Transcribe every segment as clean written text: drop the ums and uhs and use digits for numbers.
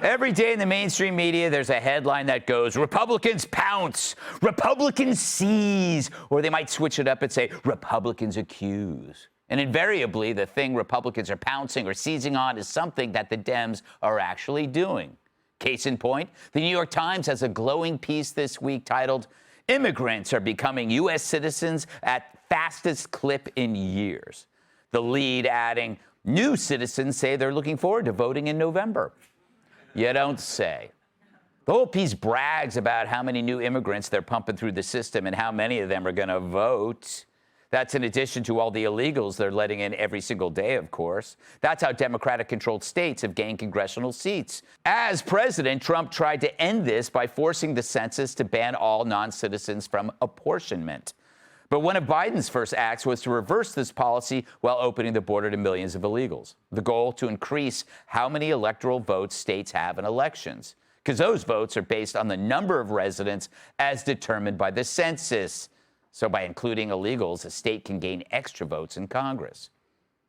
Every day in the mainstream media, there's a headline that goes, Republicans pounce, Republicans seize, or they might switch it up and say, Republicans accuse. And invariably, the thing Republicans are pouncing or seizing on is something that the Dems are actually doing. Case in point, the New York Times has a glowing piece this week titled, Immigrants are becoming U.S. citizens at fastest clip in years. The lead adding, new citizens say they're looking forward to voting in November. You don't say. The whole piece brags about how many new immigrants they're pumping through the system and how many of them are going to vote. That's in addition to all the illegals they're letting in every single day, of course. That's how Democratic-controlled states have gained congressional seats. As president, Trump tried to end this by forcing the census to ban all non-citizens from apportionment. But one of Biden's first acts was to reverse this policy while opening the border to millions of illegals. The goal to increase how many electoral votes states have in elections, because those votes are based on the number of residents as determined by the census. So by including illegals, a state can gain extra votes in Congress.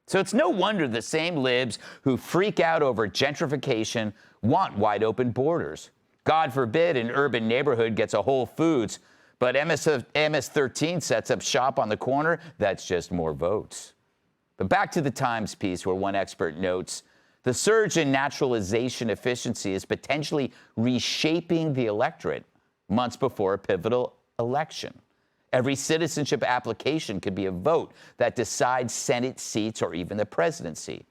So it's no wonder the same libs who freak out over gentrification want wide open borders. God forbid an urban neighborhood gets a Whole Foods, but MS-13 sets up shop on the corner. That's just more votes. But back to the Times piece where one expert notes, the surge in naturalization efficiency is potentially reshaping the electorate months before a pivotal election. Every citizenship application could be a vote that decides Senate seats or even the presidency.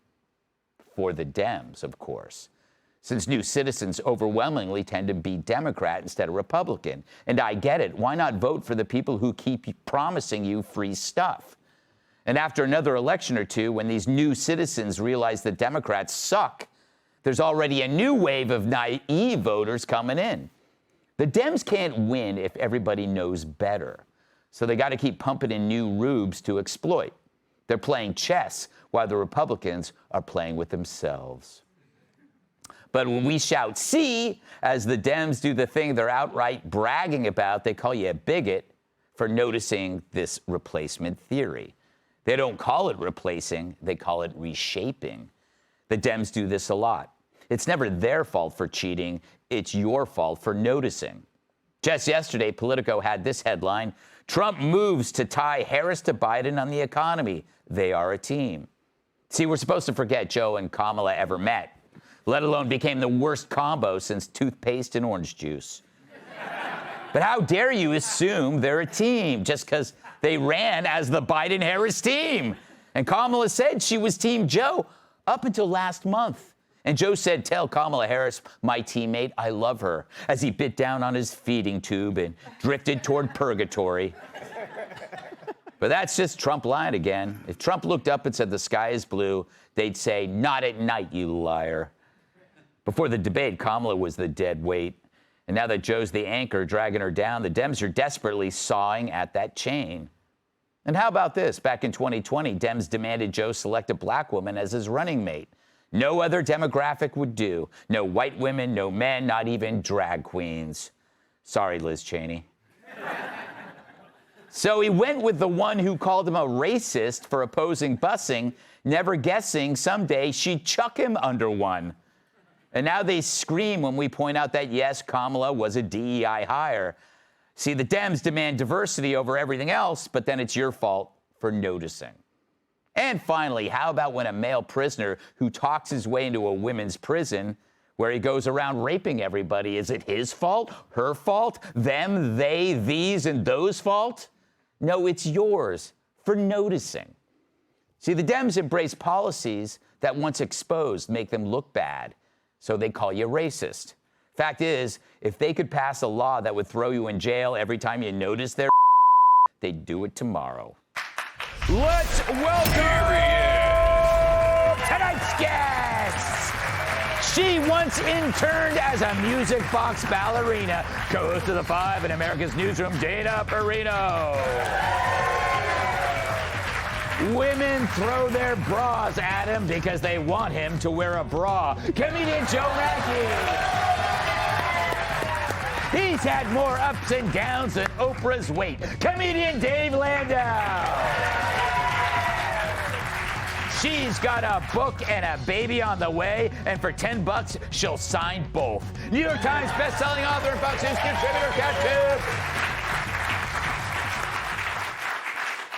For the Dems, of course, since new citizens overwhelmingly tend to be Democrat instead of Republican. And I get it. Why not vote for the people who keep promising you free stuff? And after another election or two, when these new citizens realize the Democrats suck, there's already a new wave of naive voters coming in. The Dems can't win if everybody knows better. So they got to keep pumping in new rubes to exploit. They're playing chess while the Republicans are playing with themselves. But when we shout, see, as the Dems do the thing they're outright bragging about, they call you a bigot for noticing this replacement theory. They don't call it replacing, they call it reshaping. The Dems do this a lot. It's never their fault for cheating, it's your fault for noticing. Just yesterday, Politico had this headline, Trump moves to tie Harris to Biden on the economy. They are a team. See, we're supposed to forget Joe and Kamala ever met, let alone became the worst combo since toothpaste and orange juice. But how dare you assume they're a team just because they ran as the Biden-Harris team? And Kamala said she was Team Joe up until last month. And Joe said, tell Kamala Harris, my teammate, I love her, as he bit down on his feeding tube and drifted toward purgatory. But that's just Trump lying again. If Trump looked up and said the sky is blue, they'd say, not at night, you liar. Before the debate, Kamala was the dead weight. And now that Joe's the anchor dragging her down, the Dems are desperately sawing at that chain. And how about this? Back in 2020, Dems demanded Joe select a black woman as his running mate. No other demographic would do. No white women, no men, not even drag queens. Sorry, Liz Cheney. So he went with the one who called him a racist for opposing busing, never guessing someday she'd chuck him under one. And now they scream when we point out that, yes, Kamala was a DEI hire. See, the Dems demand diversity over everything else, but then it's your fault for noticing. And finally, how about when a male prisoner who talks his way into a women's prison where he goes around raping everybody, is it his fault, her fault, them, they, these, and those fault? No, it's yours for noticing. See, the Dems embrace policies that once exposed make them look bad, so they call you racist. Fact is, if they could pass a law that would throw you in jail every time you notice their they'd do it tomorrow. Let's welcome tonight's guest. She once interned as a music box ballerina. Co-host of The Five in America's Newsroom, Dana Perino. Women throw their bras at him because they want him to wear a bra. Comedian Joe Mackey. He's had more ups and downs than Oprah's weight. Comedian Dave Landau. She's got a book and a baby on the way, and for $10, she'll sign both. New York Times best-selling author and Fox News contributor, Cat Tube.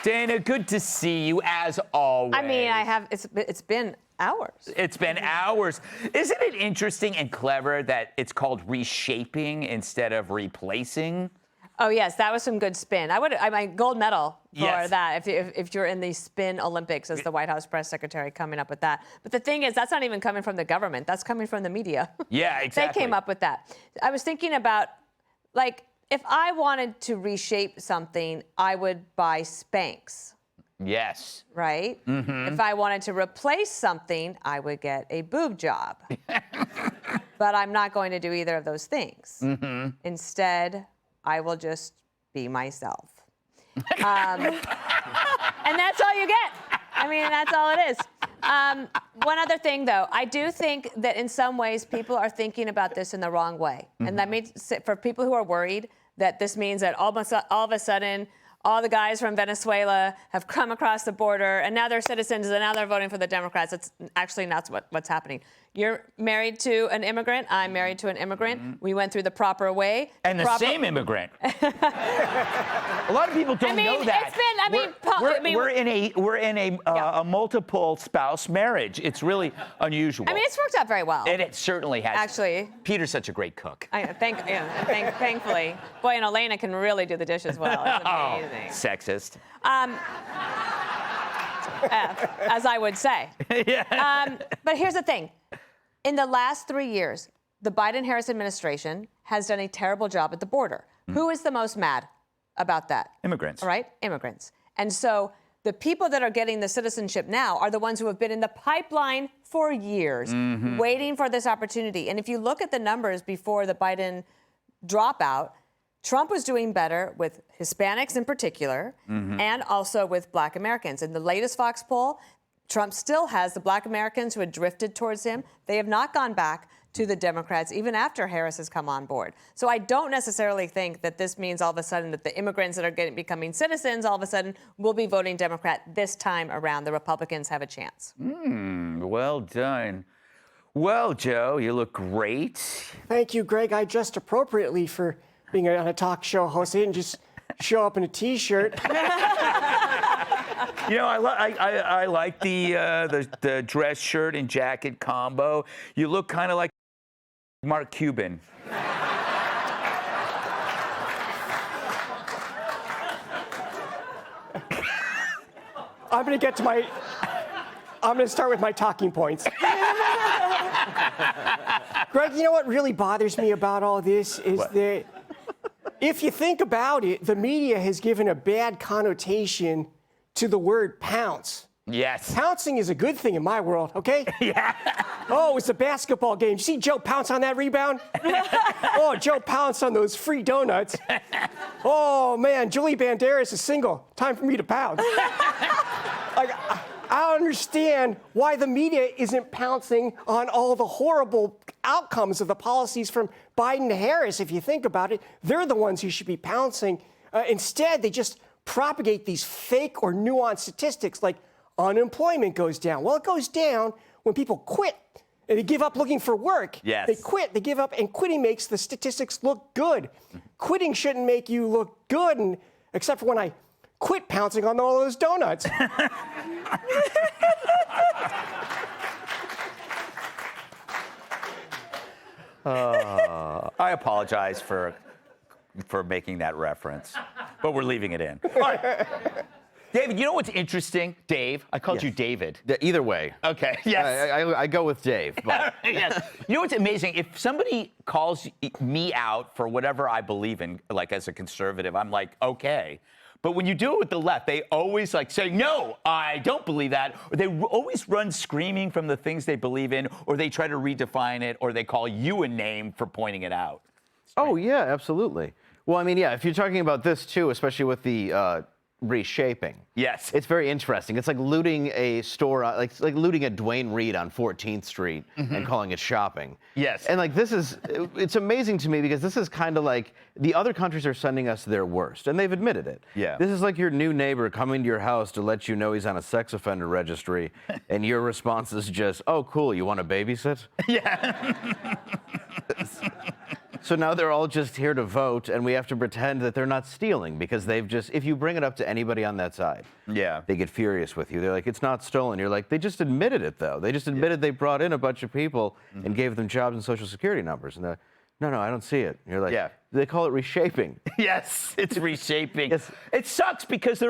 Dana, good to see you as always. I mean, it's been hours. It's been hours. Isn't it interesting and clever that it's called reshaping instead of replacing? Oh yes, that was some good spin. I gold medal for Yes. that if you're in the spin Olympics as the White House press secretary coming up with that. But the thing is, that's not even coming from the government. That's coming from the media. Yeah, exactly. They came up with that. I was thinking about, like, if I wanted to reshape something, I would buy Spanx. Yes. Right? Mm-hmm. If I wanted to replace something, I would get a boob job. But I'm not going to do either of those things. Mm-hmm. Instead, I will just be myself. And that's all you get. I mean, that's all it is. One other thing, though, I do think that in some ways people are thinking about this in the wrong way. Mm-hmm. And that means for people who are worried that this means that all of a sudden all the guys from Venezuela have come across the border and now they're citizens and now they're voting for the Democrats. It's actually not what's happening. You're married to an immigrant. I'm married to an immigrant. Mm-hmm. We went through the proper way. And the same immigrant. A lot of people don't know that. It's been, we're in a multiple spouse marriage. It's really unusual. I mean, it's worked out very well. And it certainly has. Actually. Peter's such a great cook. Thankfully. Boy, and Elena can really do the dishes well. It's amazing. Sexist. As I would say. Yeah. But here's the thing. In the last 3 years, the Biden-Harris administration has done a terrible job at the border. Who is the most mad about that? Immigrants. All right? Immigrants. And so the people that are getting the citizenship now are the ones who have been in the pipeline for years, waiting for this opportunity. And if you look at the numbers before the Biden dropout, Trump was doing better with Hispanics in particular, and also with Black Americans. In the latest Fox poll, Trump still has the Black Americans who had drifted towards him. They have not gone back to the Democrats, even after Harris has come on board. So I don't necessarily think that this means all of a sudden that the immigrants that are becoming citizens all of a sudden will be voting Democrat this time around. The Republicans have a chance. Well done. Well, Joe, you look great. Thank you, Greg. I dressed appropriately for being on a talk show host. I didn't just show up in a T-shirt. You know, I like the dress shirt and jacket combo. You look kind of like Mark Cuban. I'm going to start with my talking points. Greg, you know what really bothers me about all this is that if you think about it, the media has given a bad connotation to the word pounce. Yes. Pouncing is a good thing in my world, okay? Yeah. Oh, it's a basketball game. Did you see Joe pounce on that rebound? Oh, Joe pounced on those free donuts. Oh, man, Julie Banderas is single. Time for me to pounce. I don't understand why the media isn't pouncing on all the horrible outcomes of the policies from Biden to Harris. If you think about it, they're the ones who should be pouncing. Instead, they just propagate these fake or nuanced statistics like unemployment goes down. Well, it goes down when people quit and they give up looking for work. Yes. They quit, they give up, and quitting makes the statistics look good. Quitting shouldn't make you look good, and except for when I quit pouncing on all those donuts. I apologize for making that reference, but we're leaving it in. All right. David, you know what's interesting? Dave, I called you David. Either way. Okay, yes. I go with Dave. But. Yes. You know what's amazing? If somebody calls me out for whatever I believe in, like as a conservative, I'm like, okay. But when you do it with the left, they always like say, no, I don't believe that. Or they always run screaming from the things they believe in, or they try to redefine it, or they call you a name for pointing it out. Oh, yeah, absolutely. Well, I mean, yeah, if you're talking about this, too, especially with the reshaping. Yes. It's very interesting. It's like looting a store, like looting a Dwayne Reed on 14th Street and calling it shopping. Yes. And like it's amazing to me because this is kind of like the other countries are sending us their worst, and they've admitted it. Yeah. This is like your new neighbor coming to your house to let you know he's on a sex offender registry, and your response is just, "Oh, cool, you want to babysit?" Yeah. So now they're all just here to vote, and we have to pretend that they're not stealing because they've just, if you bring it up to anybody on that side, Yeah. they get furious with you. They're like, it's not stolen. You're like, they just admitted it, though. They just admitted they brought in a bunch of people and gave them jobs and Social Security numbers. And they're like, no, I don't see it. And you're like, Yeah. They call it reshaping. Yes, it's reshaping. Yes. It sucks because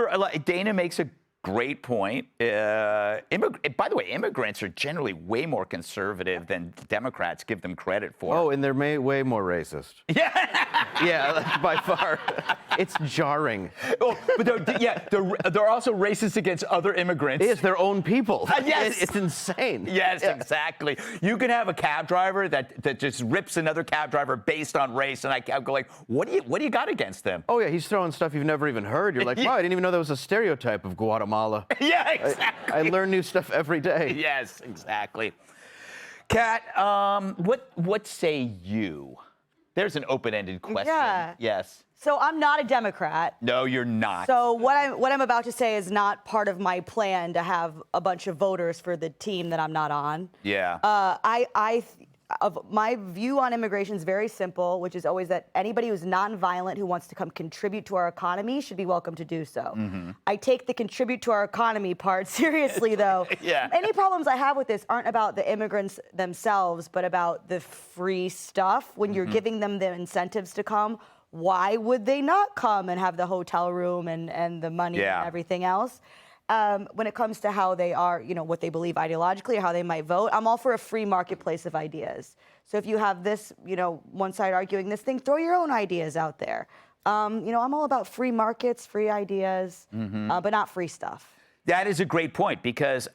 Dana makes a great point. By the way, immigrants are generally way more conservative than Democrats give them credit for. Oh, and they're way more racist. Yeah, like, by far. It's jarring. Oh, but they're also racist against other immigrants. It's their own people. Yes. It's insane. Yes, exactly. You can have a cab driver that just rips another cab driver based on race, and I go like, what do you got against them? Oh, yeah, he's throwing stuff you've never even heard. You're like, wow, I didn't even know that was a stereotype of Guatemala. Yeah, exactly. I learn new stuff every day. Yes, exactly. Kat, what say you? There's an open-ended question. Yeah. Yes. So I'm not a Democrat. No, you're not. So what I'm about to say is not part of my plan to have a bunch of voters for the team that I'm not on. Yeah. My view on immigration is very simple, which is always that anybody who's nonviolent who wants to come contribute to our economy should be welcome to do so. I take the contribute to our economy part seriously, though. Yeah. Any problems I have with this aren't about the immigrants themselves, but about the free stuff. When you're giving them the incentives to come, why would they not come and have the hotel room and the money and everything else? When it comes to how they are, what they believe ideologically or how they might vote, I'm all for a free marketplace of ideas. So if you have this, one side arguing this thing, throw your own ideas out there. I'm all about free markets, free ideas, but not free stuff. That is a great point because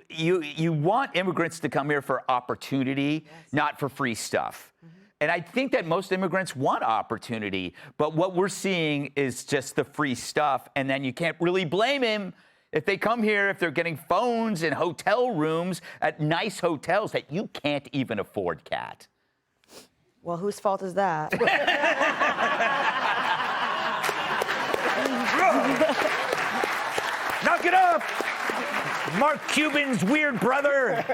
you want immigrants to come here for opportunity, not for free stuff. And I think that most immigrants want opportunity, but what we're seeing is just the free stuff, and then you can't really blame him if they come here, if they're getting phones and hotel rooms at nice hotels that you can't even afford, Kat. Well, whose fault is that? Knock it off! Mark Cuban's weird brother.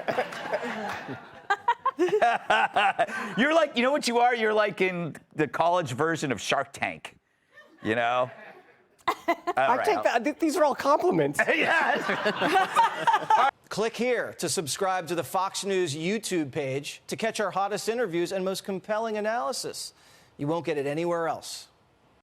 You're like, you know what you are? You're like in the college version of Shark Tank, All I right. take that. These are all compliments. Yes. Click here to subscribe to the Fox News YouTube page to catch our hottest interviews and most compelling analysis. You won't get it anywhere else.